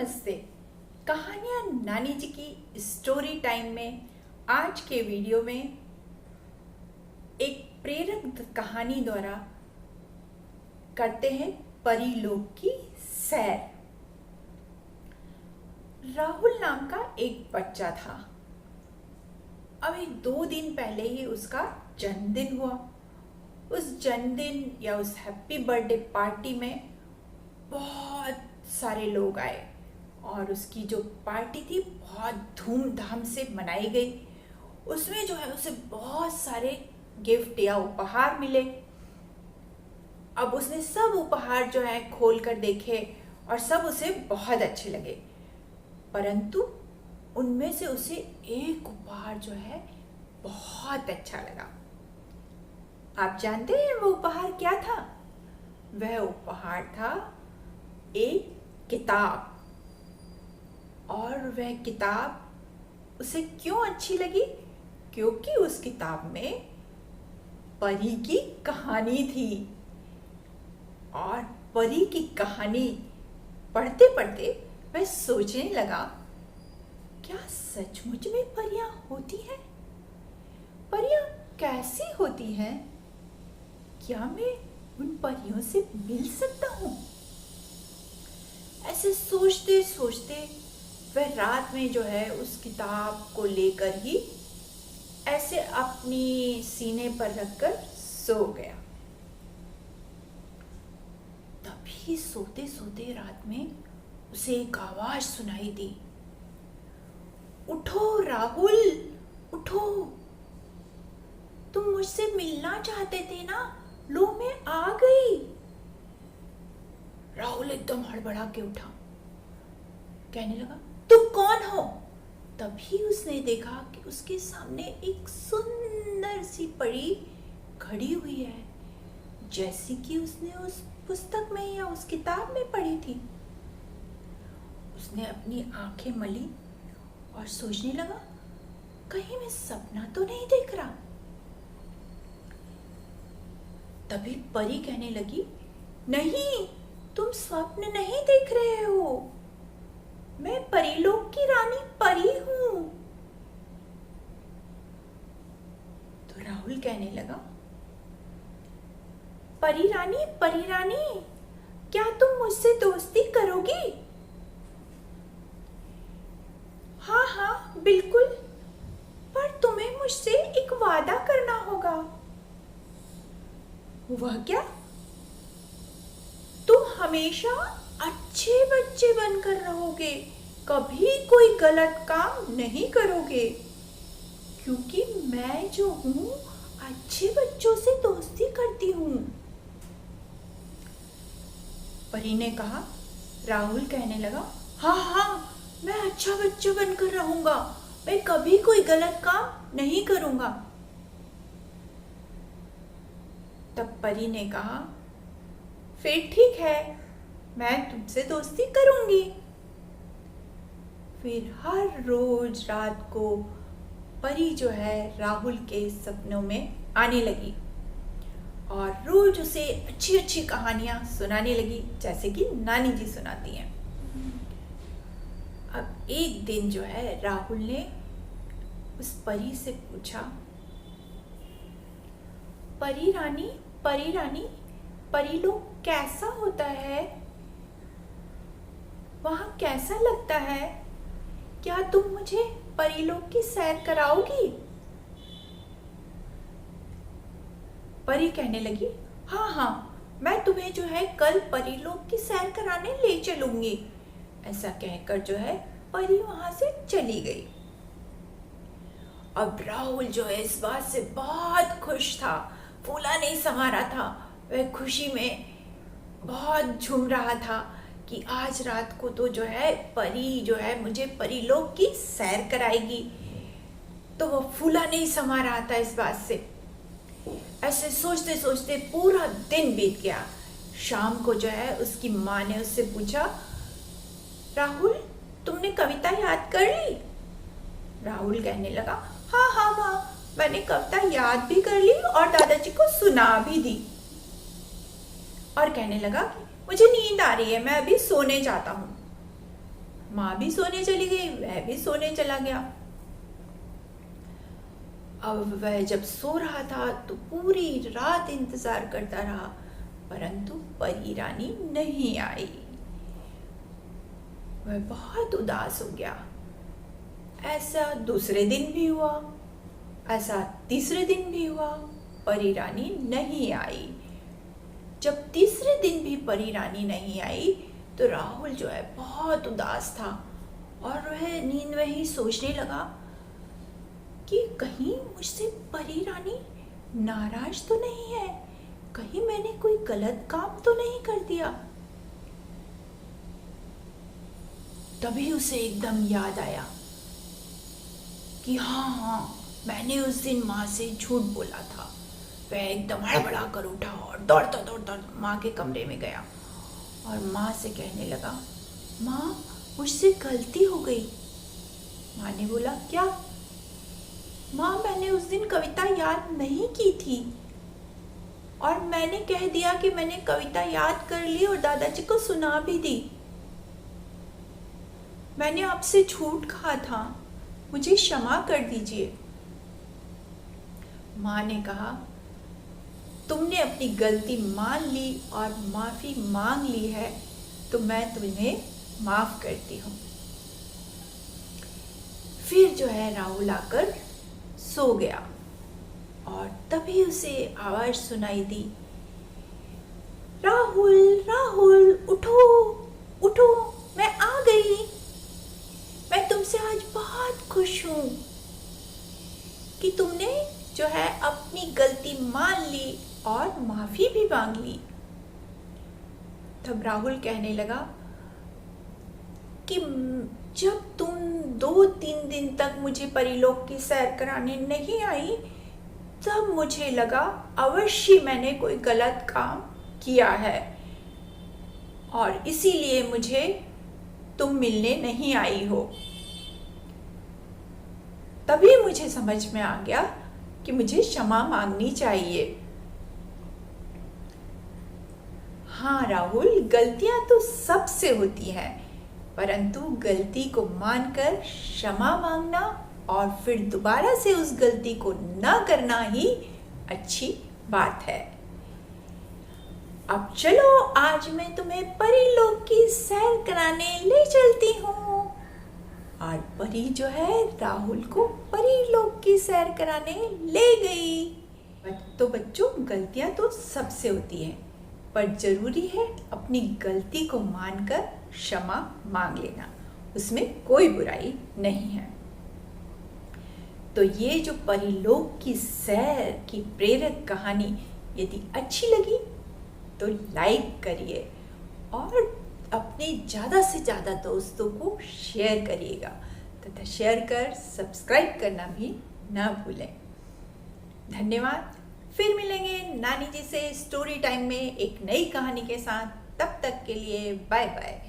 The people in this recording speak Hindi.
नमस्ते। कहानियाँ नानी जी की स्टोरी टाइम में आज के वीडियो में एक प्रेरक कहानी द्वारा करते हैं परी लोक की सैर। राहुल नाम का एक बच्चा था। अभी 2 दिन पहले ही उसका जन्मदिन हुआ। उस जन्मदिन या उस हैप्पी बर्थडे पार्टी में बहुत सारे लोग आए और उसकी जो पार्टी थी बहुत धूमधाम से मनाई गई। उसमें जो है उसे बहुत सारे गिफ्ट या उपहार मिले। अब उसने सब उपहार जो है खोल कर देखे और सब उसे बहुत अच्छे लगे, परंतु उनमें से उसे एक उपहार जो है बहुत अच्छा लगा। आप जानते हैं वो उपहार क्या था? वह उपहार था एक किताब। और वह किताब उसे क्यों अच्छी लगी? क्योंकि उस किताब में परी की कहानी थी। और परी की कहानी पढ़ते पढ़ते वह सोचने लगा, क्या सचमुच में परियां होती हैं? परियां कैसी होती हैं? क्या मैं उन परियों से मिल सकता हूँ? ऐसे सोचते सोचते वह रात में जो है उस किताब को लेकर ही ऐसे अपनी सीने पर रखकर सो गया। तभी सोते सोते रात में उसे एक आवाज सुनाई दी, उठो राहुल, उठो, तुम मुझसे मिलना चाहते थे ना, लो मैं आ गई। राहुल एकदम हड़बड़ा के उठा, कहने लगा, तुम कौन हो? तभी उसने देखा कि उसके सामने एक सुंदर सी परी खड़ी हुई है, जैसी कि उसने उस पुस्तक में या उस किताब में पढ़ी थी। उसने अपनी आंखें मली और सोचने लगा, कहीं मैं सपना तो नहीं देख रहा। तभी परी कहने लगी, नहीं, तुम स्वप्न नहीं देख रहे हो, मैं परीलोक की रानी परी हूं। तो राहुल कहने लगा, परी रानी, क्या तुम मुझसे दोस्ती करोगी? हाँ हाँ बिल्कुल, पर तुम्हें मुझसे एक वादा करना होगा। वह क्या? तुम हमेशा अच्छे बच्चे बनकर रहोगे, कभी कोई गलत काम नहीं करोगे, क्योंकि मैं जो हूं अच्छे बच्चों से दोस्ती करती हूं। परी ने कहा। राहुल कहने लगा, हाँ हाँ, मैं अच्छा बच्चा बनकर रहूंगा, मैं कभी कोई गलत काम नहीं करूंगा। तब परी ने कहा, फिर ठीक है, मैं तुमसे दोस्ती करूंगी। फिर हर रोज रात को परी जो है राहुल के सपनों में आने लगी और रोज उसे अच्छी अच्छी कहानियां सुनाने लगी, जैसे कि नानी जी सुनाती हैं। अब एक दिन जो है राहुल ने उस परी से पूछा, परी रानी, परीलोक कैसा होता है? वहां कैसा लगता है? क्या तुम मुझे परीलोक की सैर कराओगी? परी कहने लगी, हाँ हाँ, मैं तुम्हें जो है कल परीलोक की सैर कराने ले चलूंगी। ऐसा कहकर जो है परी वहां से चली गई। अब राहुल जो है इस बात से बहुत खुश था, फूला नहीं समा रहा था। वह खुशी में बहुत झूम रहा था कि आज रात को तो जो है परी जो है मुझे परीलोक की सैर कराएगी। तो वह फूला नहीं समा रहा था इस बात से। ऐसे सोचते सोचते पूरा दिन बीत गया। शाम को जो है उसकी माँ ने उससे पूछा, राहुल, तुमने कविता याद कर ली? राहुल कहने लगा, हाँ हाँ माँ, मैंने कविता याद भी कर ली और दादाजी को सुना भी दी। और कहने लगा, मुझे नींद आ रही है, मैं अभी सोने जाता हूँ। माँ भी सोने चली गई, वह भी सोने चला गया। अब वह जब सो रहा था तो पूरी रात इंतजार करता रहा, परंतु परी रानी नहीं आई। वह बहुत उदास हो गया। ऐसा दूसरे दिन भी हुआ, ऐसा तीसरे दिन भी हुआ, परी रानी नहीं आई। जब तीसरे दिन भी परी रानी नहीं आई तो राहुल जो है बहुत उदास था और वह नींद में ही सोचने लगा कि कहीं मुझसे परी रानी नाराज तो नहीं है, कहीं मैंने कोई गलत काम तो नहीं कर दिया। तभी उसे एकदम याद आया कि हाँ, मैंने उस दिन माँ से झूठ बोला था। वह एकदम हड़बड़ा कर उठा और दौड़ता माँ के कमरे में गया और माँ से कहने लगा, माँ मुझसे गलती हो गई। माँ ने बोला, क्या? माँ मैंने उस दिन कविता याद नहीं की थी और मैंने कह दिया कि मैंने कविता याद कर ली और दादाजी को सुना भी दी। मैंने आपसे झूठ कहा था, मुझे क्षमा कर दीजिए। माँ ने कहा, तुमने अपनी गलती मान ली और माफी मांग ली है तो मैं तुम्हें माफ करती हूँ। फिर जो है राहुल आकर सो गया और तभी उसे आवाज सुनाई दी, राहुल राहुल उठो उठो, मैं आ गई। मैं तुमसे आज बहुत खुश हूँ कि तुमने जो है अपनी गलती मान ली और माफी भी मांग ली। तब राहुल कहने लगा कि जब तुम 2-3 दिन तक मुझे परीलोक की सैर कराने नहीं आई तब मुझे लगा अवश्य मैंने कोई गलत काम किया है और इसीलिए मुझे तुम मिलने नहीं आई हो। तभी मुझे समझ में आ गया कि मुझे क्षमा मांगनी चाहिए। हाँ राहुल, गलतियां तो सबसे होती हैं, परंतु गलती को मानकर क्षमा मांगना और फिर दोबारा से उस गलती को न करना ही अच्छी बात है। अब चलो आज मैं तुम्हें परीलोक की सैर कराने ले चलती हूँ। और परी जो है राहुल को परीलोक की सैर कराने ले गई। तो बच्चों, गलतियां तो सबसे होती हैं, पर जरूरी है अपनी गलती को मानकर क्षमा मांग लेना, उसमें कोई बुराई नहीं है। तो ये जो परीलोक की सैर की प्रेरक कहानी यदि अच्छी लगी तो लाइक करिए और अपने ज़्यादा से ज़्यादा दोस्तों को शेयर करिएगा तथा शेयर कर सब्सक्राइब करना भी ना भूलें। धन्यवाद। फिर मिलेंगे नानी जी से स्टोरी टाइम में एक नई कहानी के साथ। तब तक के लिए बाय बाय।